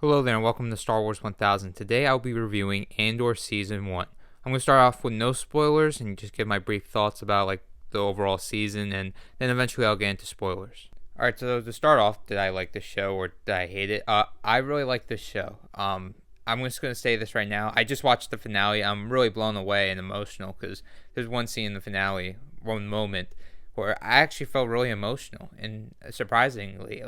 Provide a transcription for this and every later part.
Hello there and welcome to Star Wars 1000. Today I'll be reviewing Andor Season 1. I'm going to start off with no spoilers and just give my brief thoughts about the overall season, and then eventually I'll get into spoilers. Alright, so to start off, did I like the show or did I hate it? I really like this show. I'm just going to say this right now. I just watched the finale. I'm really blown away and emotional because there's one scene in the finale, one moment, where I actually felt really emotional and surprisingly.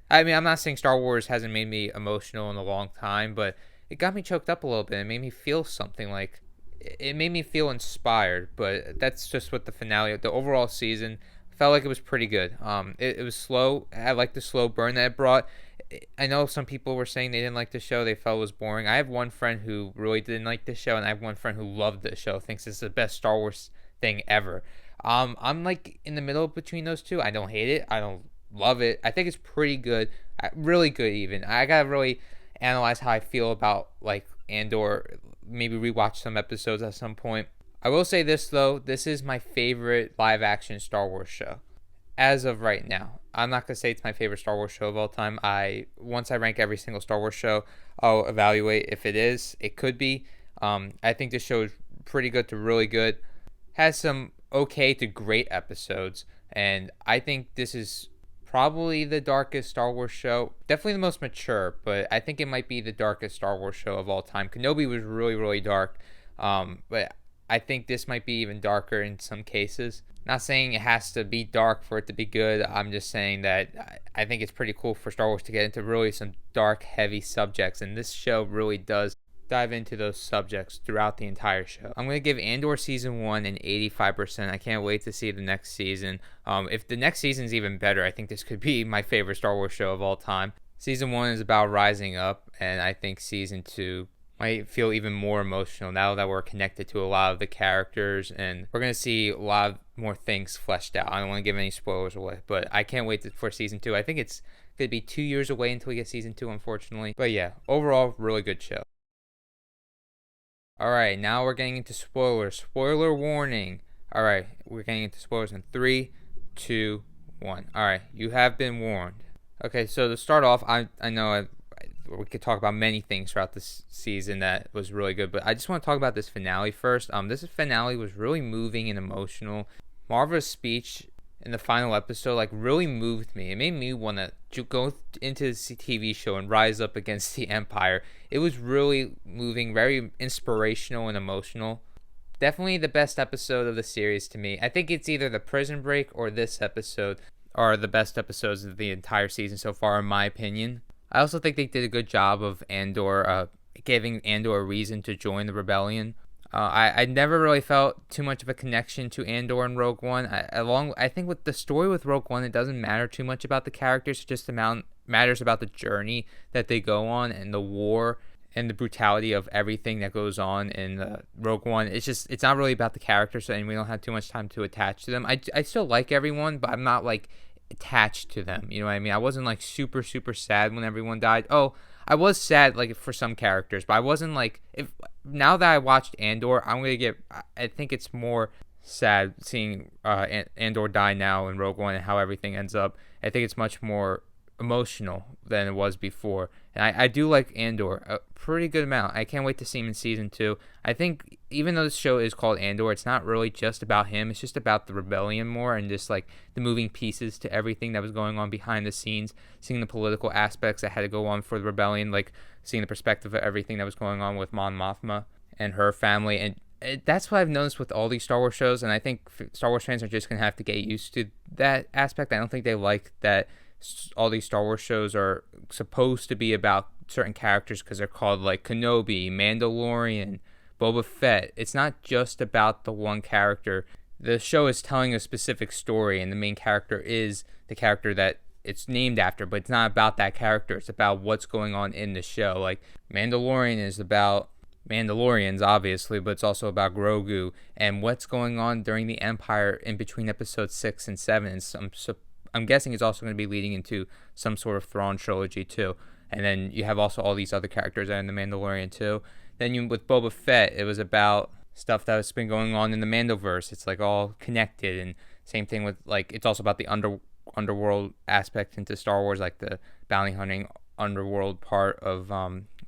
I'm not saying Star Wars hasn't made me emotional in a long time, but it got me choked up a little bit. It made me feel something it made me feel inspired, but that's just what the finale, the overall season, felt like it was pretty good. It was slow. I like the slow burn that it brought. I know some people were saying they didn't like the show. They felt it was boring. I have one friend who really didn't like the show, and I have one friend who loved the show, thinks it's the best Star Wars thing ever. I'm in the middle between those two. I don't hate it. I don't love it. I think it's pretty good, really good even. I gotta really analyze how I feel about Andor. Maybe rewatch some episodes at some point. I will say this though: this is my favorite live-action Star Wars show as of right now. I'm not gonna say it's my favorite Star Wars show of all time. Once I rank every single Star Wars show, I'll evaluate if it is. It could be. I think this show is pretty good to really good. Has some okay to great episodes, and I think this is probably the darkest Star Wars show. Definitely the most mature, but I think it might be the darkest Star Wars show of all time. Kenobi was really, really dark, but I think this might be even darker in some cases. Not saying it has to be dark for it to be good. I'm just saying that I think it's pretty cool for Star Wars to get into really some dark, heavy subjects, and this show really does dive into those subjects throughout the entire show. I'm going to give Andor Season 1 an 85%. I can't wait to see the next season. If the next season's even better, I think this could be my favorite Star Wars show of all time. Season 1 is about rising up, and I think Season 2 might feel even more emotional now that we're connected to a lot of the characters, and we're going to see a lot more things fleshed out. I don't want to give any spoilers away, but I can't wait for Season 2. I think it's going to be 2 years away until we get Season 2, unfortunately. But yeah, overall, really good show. Alright, now we're getting into spoilers. Spoiler warning. Alright, we're getting into spoilers in 3, 2, 1. Alright, you have been warned. Okay, so to start off, I know we could talk about many things throughout this season that was really good, but I just want to talk about this finale first. This finale was really moving and emotional. Marva's speech in the final episode really moved me. It made me want to go into this TV show and rise up against the Empire. It was really moving, very inspirational and emotional. Definitely the best episode of the series to me. I think it's either the prison break or this episode are the best episodes of the entire season so far, in my opinion. I also think they did a good job of Andor, giving Andor a reason to join the rebellion. I never really felt too much of a connection to Andor and Rogue One. I think with the story with Rogue One, it doesn't matter too much about the characters. It just matters about the journey that they go on and the war and the brutality of everything that goes on in Rogue One. It's not really about the characters, and we don't have too much time to attach to them. I still like everyone, but I'm not attached to them. You know what I mean? I wasn't super super sad when everyone died. Oh, I was sad for some characters, but I wasn't if now that I watched Andor, I think it's more sad seeing Andor die now in Rogue One and how everything ends up. I think it's much more emotional than it was before. And I do like Andor a pretty good amount. I can't wait to see him in Season 2. I think even though this show is called Andor, it's not really just about him. It's just about the rebellion more and just the moving pieces to everything that was going on behind the scenes, seeing the political aspects that had to go on for the rebellion, seeing the perspective of everything that was going on with Mon Mothma and her family. And that's what I've noticed with all these Star Wars shows, and I think Star Wars fans are just going to have to get used to that aspect. I don't think they like that all these Star Wars shows are supposed to be about certain characters because they're called Kenobi, Mandalorian, Boba Fett. It's not just about the one character. The show is telling a specific story, and the main character is the character that it's named after, but it's not about that character. It's about what's going on in the show. Mandalorian is about Mandalorians, obviously, but it's also about Grogu and what's going on during the Empire in between episodes 6 and 7. And I'm guessing it's also going to be leading into some sort of Thrawn trilogy too. And then you have also all these other characters that are in the Mandalorian too. Then with Boba Fett, it was about stuff that's been going on in the Mandoverse. It's all connected, and same thing with it's also about the underworld aspect into Star Wars, the bounty hunting underworld part of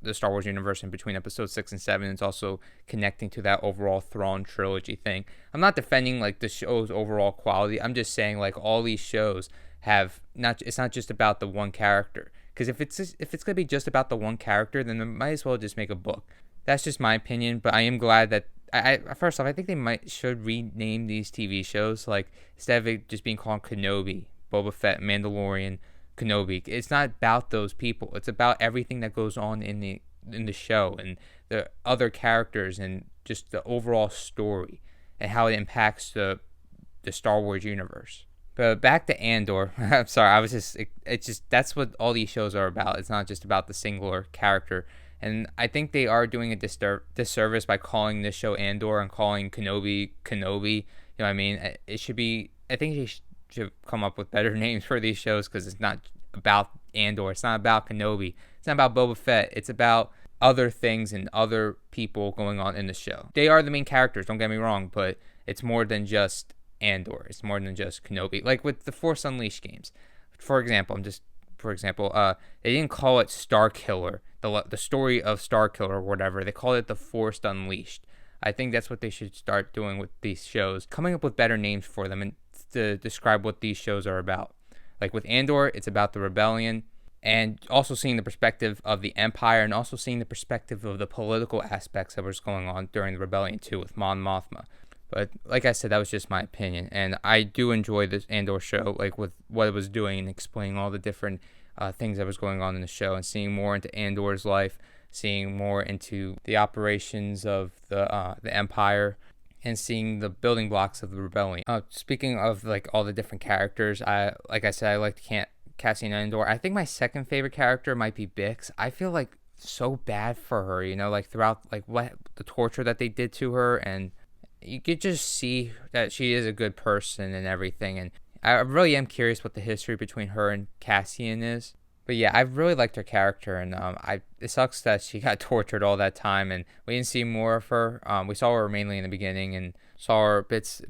the Star Wars universe, and between episode 6 and 7 it's also connecting to that overall Thrawn trilogy thing. I'm not defending like the show's overall quality. I'm just saying like all these shows have not, it's not just about the one character, because if it's going to be just about the one character, then they might as well just make a book. That's just my opinion, but I am glad that first off, I think they should rename these TV shows, like instead of it just being called Kenobi, Boba Fett, Mandalorian, Kenobi. It's not about those people. It's about everything that goes on in the show and the other characters and just the overall story and how it impacts the Star Wars universe. But back to Andor. I'm sorry. It's just that's what all these shows are about. It's not just about the singular character. And I think they are doing a disservice by calling this show Andor and calling Kenobi Kenobi. You know what I mean? It should be. I think they should come up with better names for these shows, because it's not about Andor. It's not about Kenobi. It's not about Boba Fett. It's about other things and other people going on in the show. They are the main characters. Don't get me wrong, but it's more than just Andor. It's more than just Kenobi. Like with the Force Unleashed games, for example, they didn't call it Star Killer, the story of Star Killer or whatever. They called it the Force Unleashed. I think that's what they should start doing with these shows, coming up with better names for them and to describe what these shows are about. Like with Andor, it's about the rebellion, and also seeing the perspective of the Empire, and also seeing the perspective of the political aspects that was going on during the rebellion too, with Mon Mothma. But like I said, that was just my opinion, and I do enjoy this Andor show, like with what it was doing and explaining all the different things that was going on in the show, and seeing more into Andor's life, seeing more into the operations of the Empire, and seeing the building blocks of the rebellion. Speaking of like all the different characters, I liked Cassian Andor. I think my second favorite character might be Bix. I feel like so bad for her, like throughout like what the torture that they did to her, and you could just see that she is a good person and everything. And I really am curious what the history between her and Cassian is. But yeah, I really liked her character, and it sucks that she got tortured all that time, and we didn't see more of her. We saw her mainly in the beginning, and saw her bits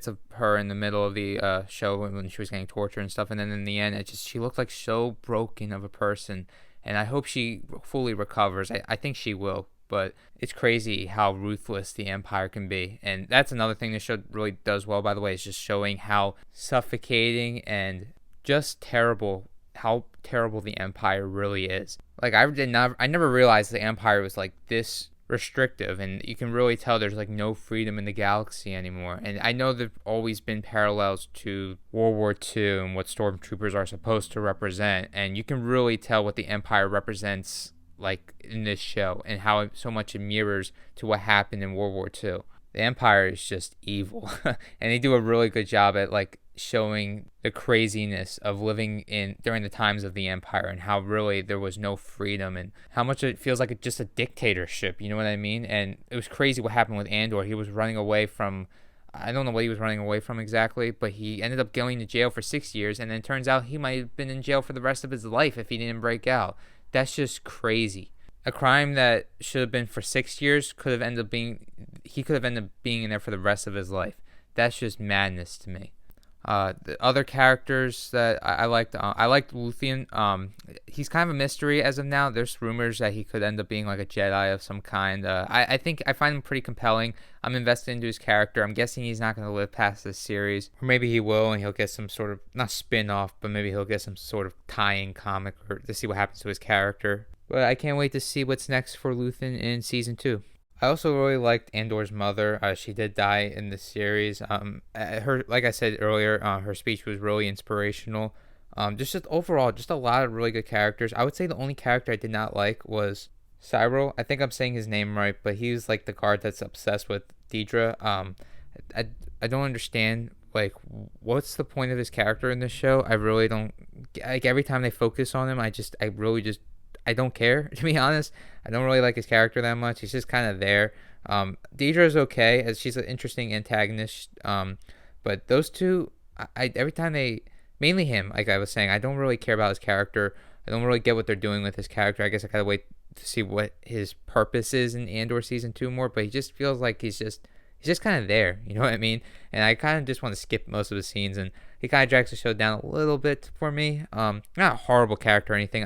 of her in the middle of the show when she was getting tortured and stuff. And then in the end, she looked like so broken of a person, and I hope she fully recovers. I think she will. But it's crazy how ruthless the Empire can be. And that's another thing this show really does well, by the way, is just showing how suffocating and just how terrible the Empire really is. Like, I never realized the Empire was like this restrictive, and you can really tell there's like no freedom in the galaxy anymore. And I know there've always been parallels to World War II and what stormtroopers are supposed to represent, and you can really tell what the Empire represents like in this show, and how so much it mirrors to what happened in World War II. The Empire is just evil, and they do a really good job at like showing the craziness of living in during the times of the Empire, and how really there was no freedom, and how much it feels like just a dictatorship, you know what I mean? And it was crazy what happened with Andor. He was running away from, I don't know what he was running away from exactly, but he ended up going to jail for 6 years, and then it turns out he might have been in jail for the rest of his life if he didn't break out. That's just crazy. A crime that should have been for 6 years he could have ended up being in there for the rest of his life. That's just madness to me. The other characters that I liked Luthien. He's kind of a mystery as of now. There's rumors that he could end up being like a Jedi of some kind. I think I find him pretty compelling. I'm invested into his character. I'm guessing he's not going to live past this series, or maybe he will, and he'll get some sort of, not spin-off, but maybe he'll get some sort of tie-in comic or to see what happens to his character. But I can't wait to see what's next for Luthien in season 2. I also really liked Andor's mother. She did die in the series. Her, like I said earlier, her speech was really inspirational. Just overall, just a lot of really good characters. I would say the only character I did not like was Cyril. I think I'm saying his name right, but he was like the guard that's obsessed with Deidre. I don't understand, like, what's the point of his character in this show? I really don't. Like, every time they focus on him, I don't care, to be honest. I don't really like his character that much. He's just kind of there. Deidre is okay, as she's an interesting antagonist. But those two, every time mainly him, like I was saying, I don't really care about his character. I don't really get what they're doing with his character. I guess I gotta wait to see what his purpose is in Andor season 2 more. But he just feels like he's just kind of there. You know what I mean? And I kind of just want to skip most of the scenes, and he kind of drags the show down a little bit for me. Not a horrible character or anything.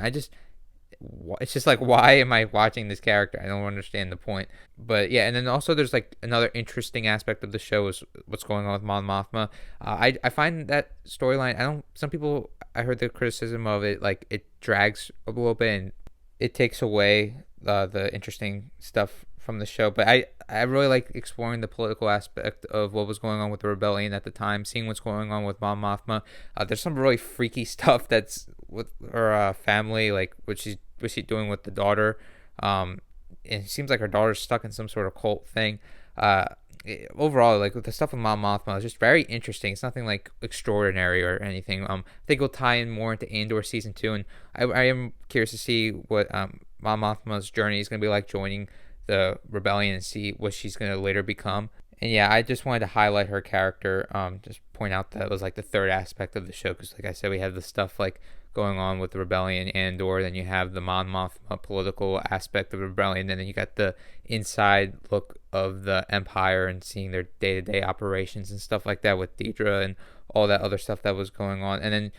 it's just like, why am I watching this character? I don't understand the point. But yeah, and then also there's like another interesting aspect of the show is what's going on with Mon Mothma. I find that storyline. I don't. Some people, I heard the criticism of it, like it drags a little bit and it takes away the interesting stuff from the show. But I really like exploring the political aspect of what was going on with the rebellion at the time, seeing what's going on with Mon Mothma. There's some really freaky stuff that's with her family, like what she's doing with the daughter. And it seems like her daughter's stuck in some sort of cult thing. Overall, like with the stuff with Mon Mothma, it's just very interesting. It's nothing like extraordinary or anything. I think it'll tie in more into Andor season 2, and I am curious to see what Mon Mothma's journey is going to be like joining the rebellion and see what she's going to later become. And yeah, I just wanted to highlight her character. Just point out that it was like the third aspect of the show because, like I said, we have the stuff like going on with the rebellion and Andor. Then you have the Mon Mothma political aspect of the rebellion, and then you got the inside look of the Empire and seeing their day-to-day operations and stuff like that with Deidre and all that other stuff that was going on. And then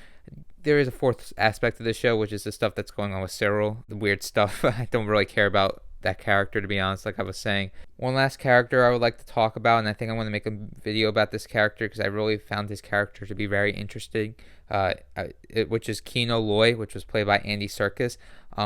there is a fourth aspect of the show, which is the stuff that's going on with Cyril, the weird stuff. I don't really care about that character, to be honest, like I was saying. One last character I would like to talk about, and I think I want to make a video about this character because I really found his character to be very interesting, which is Kino Loy, which was played by Andy Serkis.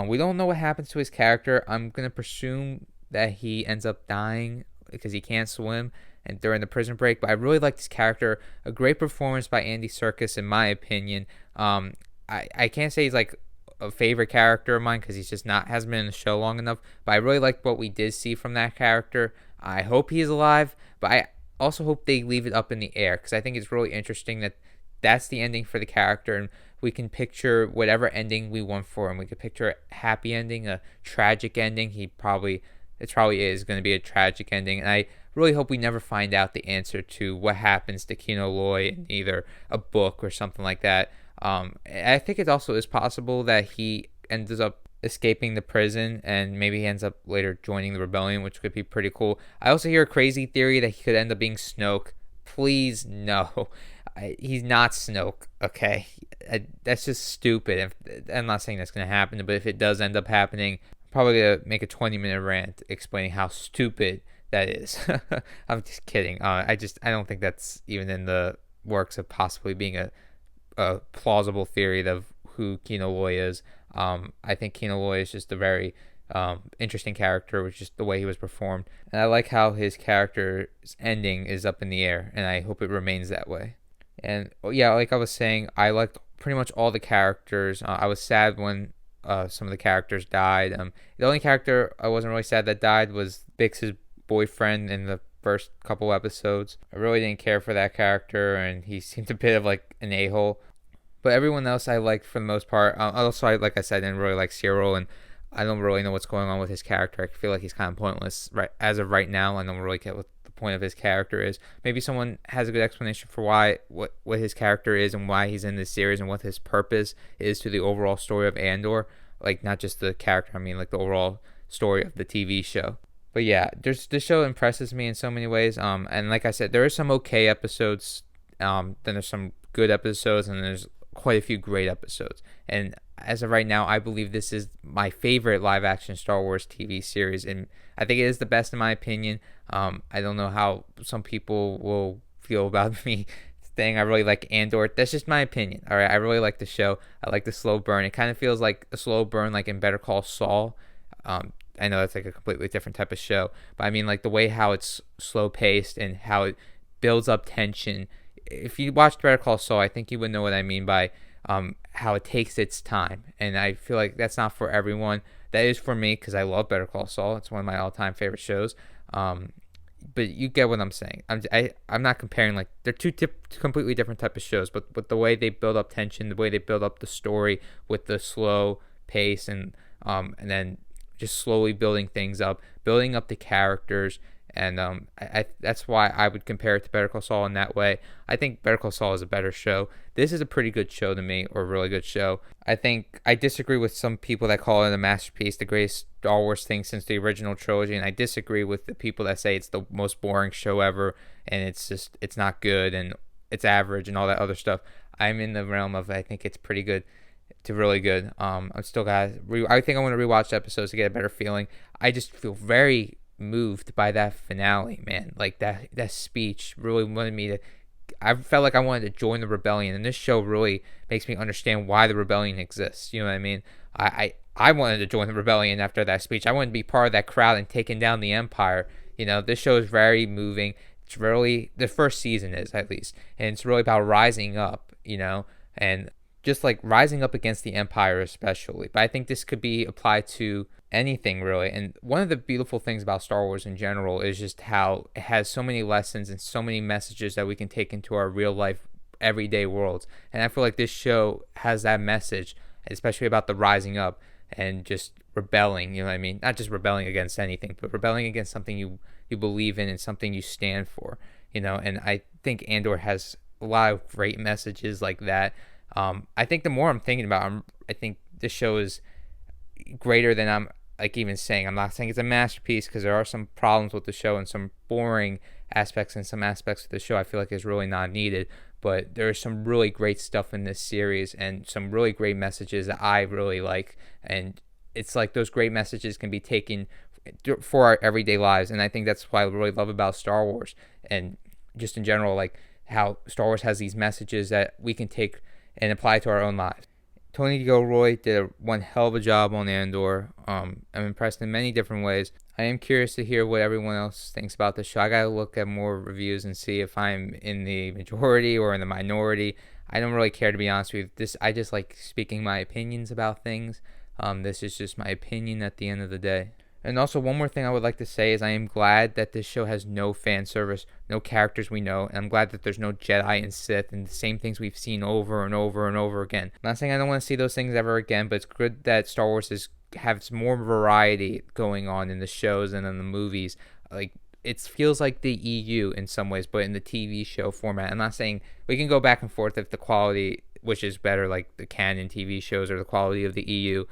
We don't know what happens to his character. I'm going to presume that he ends up dying because he can't swim and during the prison break, but I really like this character. A great performance by Andy Serkis, in my opinion. I can't say he's like a favorite character of mine because he's just not hasn't been in the show long enough, but I really liked what we did see from that character. I hope he's alive, but I also hope they leave it up in the air because I think it's really interesting that that's the ending for the character, and we can picture whatever ending we want for him. We could picture a happy ending, a tragic ending. It probably is going to be a tragic ending, and I really hope we never find out the answer to what happens to Kino Loy in either a book or something like that. I think it also is possible that he ends up escaping the prison and maybe he ends up later joining the rebellion, which could be pretty cool. I also hear a crazy theory that he could end up being Snoke. Please, no. He's not Snoke, okay? That's just stupid. I'm not saying that's going to happen, but if it does end up happening, I'm probably going to make a 20-minute rant explaining how stupid that is. I'm just kidding. I don't think that's even in the works of possibly being a plausible theory of who Kino Loy is. I think Kino Loy is just a very interesting character, which is the way he was performed. And I like how his character's ending is up in the air, and I hope it remains that way. And yeah, like I was saying, I liked pretty much all the characters. I was sad when some of the characters died. The only character I wasn't really sad that died was Bix's boyfriend in the first couple episodes. I really didn't care for that character, and he seemed a bit of like an a-hole. But everyone else I liked for the most part. Also, like I said, I didn't really like Cyril, and I don't really know what's going on with his character. I feel like he's kind of pointless right as of right now. I don't really get what the point of his character is. Maybe someone has a good explanation for what his character is and why he's in this series and what his purpose is to the overall story of Andor. Like, not just the character, I mean like the overall story of the TV show. But yeah, this show impresses me in so many ways. And like I said, there are some okay episodes. Then there's some good episodes, and there's quite a few great episodes. And as of right now, I believe this is my favorite live action Star Wars TV series, and I think it is the best in my opinion. I don't know how some people will feel about me saying I really like Andor. That's just my opinion. All right, I really like the show. I like the slow burn. It kind of feels like a slow burn, like in Better Call Saul. I know that's like a completely different type of show, but I mean like the way how it's slow paced and how it builds up tension. If you watched Better Call Saul, I think you would know what I mean by how it takes its time, and I feel like that's not for everyone. That is for me because I love Better Call Saul. It's one of my all-time favorite shows. But you get what I'm saying. I'm not comparing, like they're two completely different type of shows, but the way they build up tension, the way they build up the story with the slow pace and then just slowly building things up, building up the characters. And I that's why I would compare it to Better Call Saul in that way. I think Better Call Saul is a better show. This is a pretty good show to me, or a really good show. I think I disagree with some people that call it a masterpiece, the greatest Star Wars thing since the original trilogy, and I disagree with the people that say it's the most boring show ever, and it's not good, and it's average, and all that other stuff. I'm in the realm of I think it's pretty good. to really good. I'm still I think I want to rewatch episodes to get a better feeling. I just feel very moved by that finale, man. Like that speech really wanted me to. I felt like I wanted to join the rebellion, and this show really makes me understand why the rebellion exists. You know what I mean? I wanted to join the rebellion after that speech. I wanted to be part of that crowd and taking down the empire. This show is very moving. It's really, the first season is, at least, and it's really about rising up. And just like rising up against the empire, especially. But I think this could be applied to anything, really. And one of the beautiful things about Star Wars in general is just how it has so many lessons and so many messages that we can take into our real life, everyday worlds. And I feel like this show has that message, especially about the rising up and just rebelling. You know what I mean? Not just rebelling against anything, but rebelling against something you believe in and something you stand for. And I think Andor has a lot of great messages like that. I think the more I'm thinking about it, I think this show is greater than I'm like even saying. I'm not saying it's a masterpiece, because there are some problems with the show and some boring aspects, and some aspects of the show I feel like is really not needed. But there's some really great stuff in this series and some really great messages that I really like. And it's like those great messages can be taken for our everyday lives. And I think that's what I really love about Star Wars, and just in general, like how Star Wars has these messages that we can take and apply to our own lives. Tony Gilroy did one hell of a job on Andor. I'm impressed in many different ways. I am curious to hear what everyone else thinks about the show. I gotta look at more reviews and see if I'm in the majority or in the minority. I don't really care, to be honest with you. I just like speaking my opinions about things. This is just my opinion at the end of the day. And also, one more thing I would like to say is I am glad that this show has no fan service, no characters we know, and I'm glad that there's no Jedi and Sith and the same things we've seen over and over and over again. I'm not saying I don't want to see those things ever again, but it's good that Star Wars has more variety going on in the shows and in the movies. Like, it feels like the EU in some ways, but in the TV show format. I'm not saying we can go back and forth if the quality, which is better, like the canon TV shows, or the quality of the EU,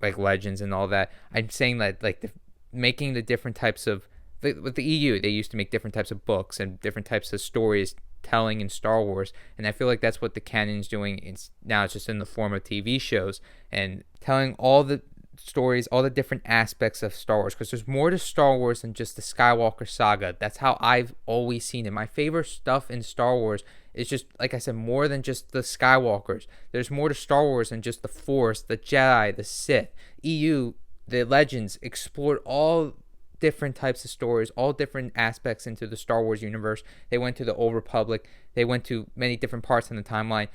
like Legends and all that. I'm saying that like making the different types of, with the EU, they used to make different types of books and different types of stories telling in Star Wars, and I feel like that's what the canon's doing. Now it's just in the form of TV shows and telling all the stories, all the different aspects of Star Wars, because there's more to Star Wars than just the Skywalker saga. That's how I've always seen it. My favorite stuff in Star Wars is just, like I said, more than just the Skywalkers. There's more to Star Wars than just the Force, the Jedi, the Sith. EU, the Legends, explored all different types of stories, all different aspects into the Star Wars universe. They went to the Old Republic. They went to many different parts in the timeline.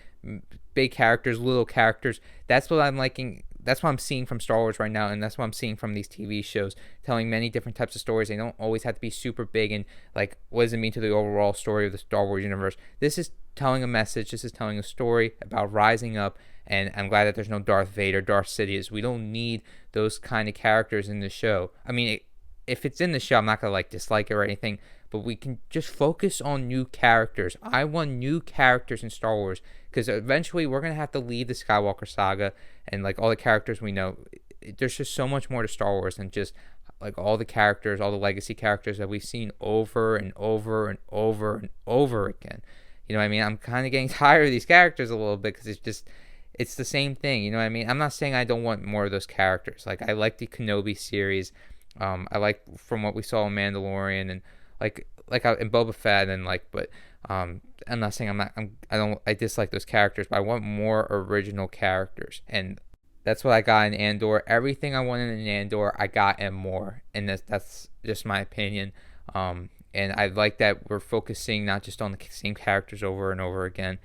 Big characters, little characters. That's what I'm liking. That's what I'm seeing from Star Wars right now, and that's what I'm seeing from these TV shows, telling many different types of stories. They don't always have to be super big and like, what does it mean to the overall story of the Star Wars universe? This is telling a message. This is telling a story about rising up, and I'm glad that there's no Darth Vader, Darth Sidious. We don't need those kind of characters in the show. I mean, if it's in the show, I'm not gonna like dislike it or anything, but we can just focus on new characters. I want new characters in Star Wars, because eventually we're gonna have to leave the Skywalker saga and like all the characters we know. There's just so much more to Star Wars than just like all the characters, all the legacy characters that we've seen over and over and over and over again. You know what I mean? I'm kind of getting tired of these characters a little bit, because it's the same thing. You know what I mean? I'm not saying I don't want more of those characters. Like, I like the Kenobi series. I like from what we saw in Mandalorian, and like in Boba Fett, and but I'm not saying I dislike those characters, but I want more original characters, and that's what I got in Andor. Everything I wanted in Andor, I got and more, and that's just my opinion. And I like that we're focusing not just on the same characters over and over again,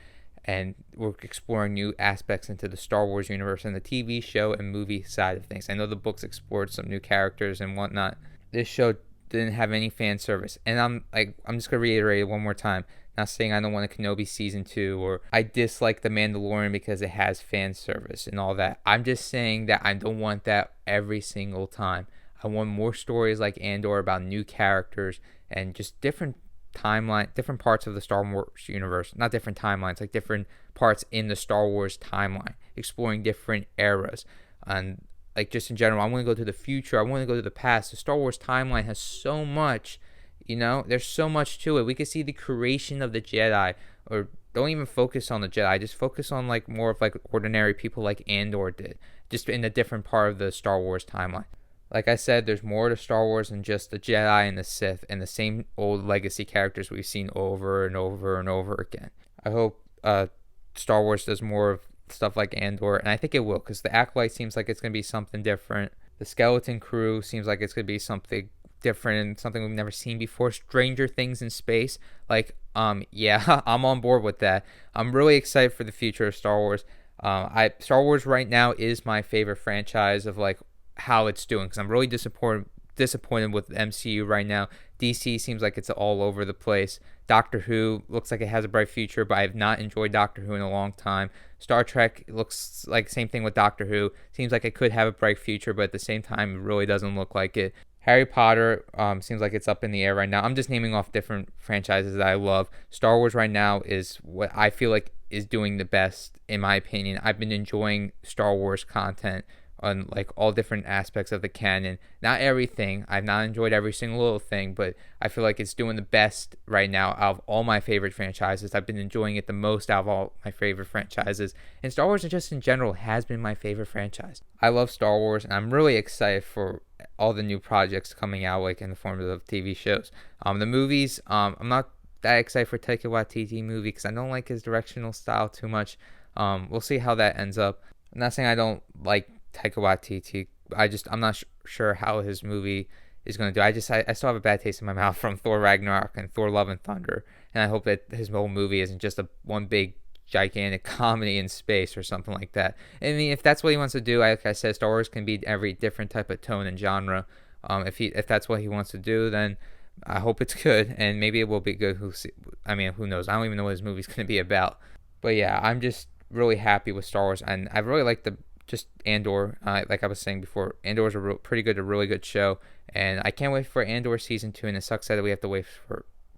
and we're exploring new aspects into the Star Wars universe and the TV show and movie side of things. I know the books explored some new characters and whatnot. This show didn't have any fan service, and I'm just gonna reiterate it one more time. Not saying I don't want a Kenobi season 2, or I dislike the Mandalorian because it has fan service and all that. I'm just saying that I don't want that every single time. I want more stories like Andor about new characters and just different different parts of the Star Wars universe. Not different timelines, like different parts in the Star Wars timeline, exploring different eras. And like, just in general, I want to go to the future. I want to go to the past. The Star Wars timeline has so much, there's so much to it. We could see the creation of the Jedi, or don't even focus on the Jedi. Just focus on like more of like ordinary people like Andor did, just in a different part of the Star Wars timeline. Like I said, there's more to Star Wars than just the Jedi and the Sith and the same old legacy characters we've seen over and over and over again. I hope Star Wars does more of stuff like Andor, and I think it will, because the Acolyte seems like it's going to be something different. The Skeleton Crew seems like it's going to be something different and something we've never seen before. Stranger Things in space, like, yeah, I'm on board with that. I'm really excited for the future of Star Wars. Star Wars right now is my favorite franchise of like how it's doing, because I'm really disappointed with the MCU right now. DC seems like it's all over the place. Doctor Who looks like it has a bright future, but I have not enjoyed Doctor Who in a long time. Star Trek looks like same thing with Doctor Who. Seems like it could have a bright future, but at the same time, it really doesn't look like it. Harry Potter seems like it's up in the air right now. I'm just naming off different franchises that I love. Star Wars right now is what I feel like is doing the best, in my opinion. I've been enjoying Star Wars content on like all different aspects of the canon. Not everything. I've not enjoyed every single little thing, but I feel like it's doing the best right now out of all my favorite franchises. I've been enjoying it the most out of all my favorite franchises. And Star Wars just in general has been my favorite franchise. I love Star Wars, and I'm really excited for all the new projects coming out, like in the form of TV shows. The movies, I'm not that excited for Taika Waititi movie because I don't like his directional style too much. We'll see how that ends up. I'm not saying I don't like Taika Waititi. I'm not sure how his movie is going to do. I still have a bad taste in my mouth from Thor Ragnarok and Thor Love and Thunder, and I hope that his whole movie isn't just one big gigantic comedy in space or something like that. I mean, if that's what he wants to do, like I said, Star Wars can be every different type of tone and genre. If that's what he wants to do, then I hope it's good, and maybe it will be good. Who knows? I don't even know what his movie's going to be about. But yeah, I'm just really happy with Star Wars, and I really like just Andor. Like I was saying before, Andor is a really good show, and I can't wait for Andor season 2. And it sucks that we have to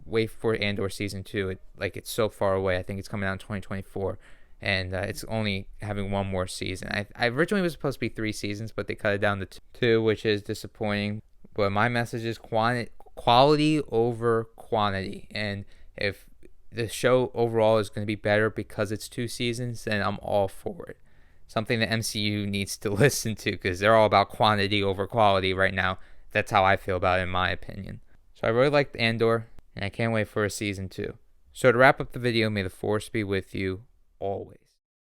wait for Andor season 2. It's so far away. I think it's coming out in 2024, and it's only having one more season. I originally was supposed to be 3 seasons, but they cut it down to 2, which is disappointing. But my message is quality over quantity, and if the show overall is going to be better because it's 2 seasons, then I'm all for it. Something the MCU needs to listen to, because they're all about quantity over quality right now. That's how I feel about it, in my opinion. So I really liked Andor, and I can't wait for a season 2. So to wrap up the video, may the Force be with you always.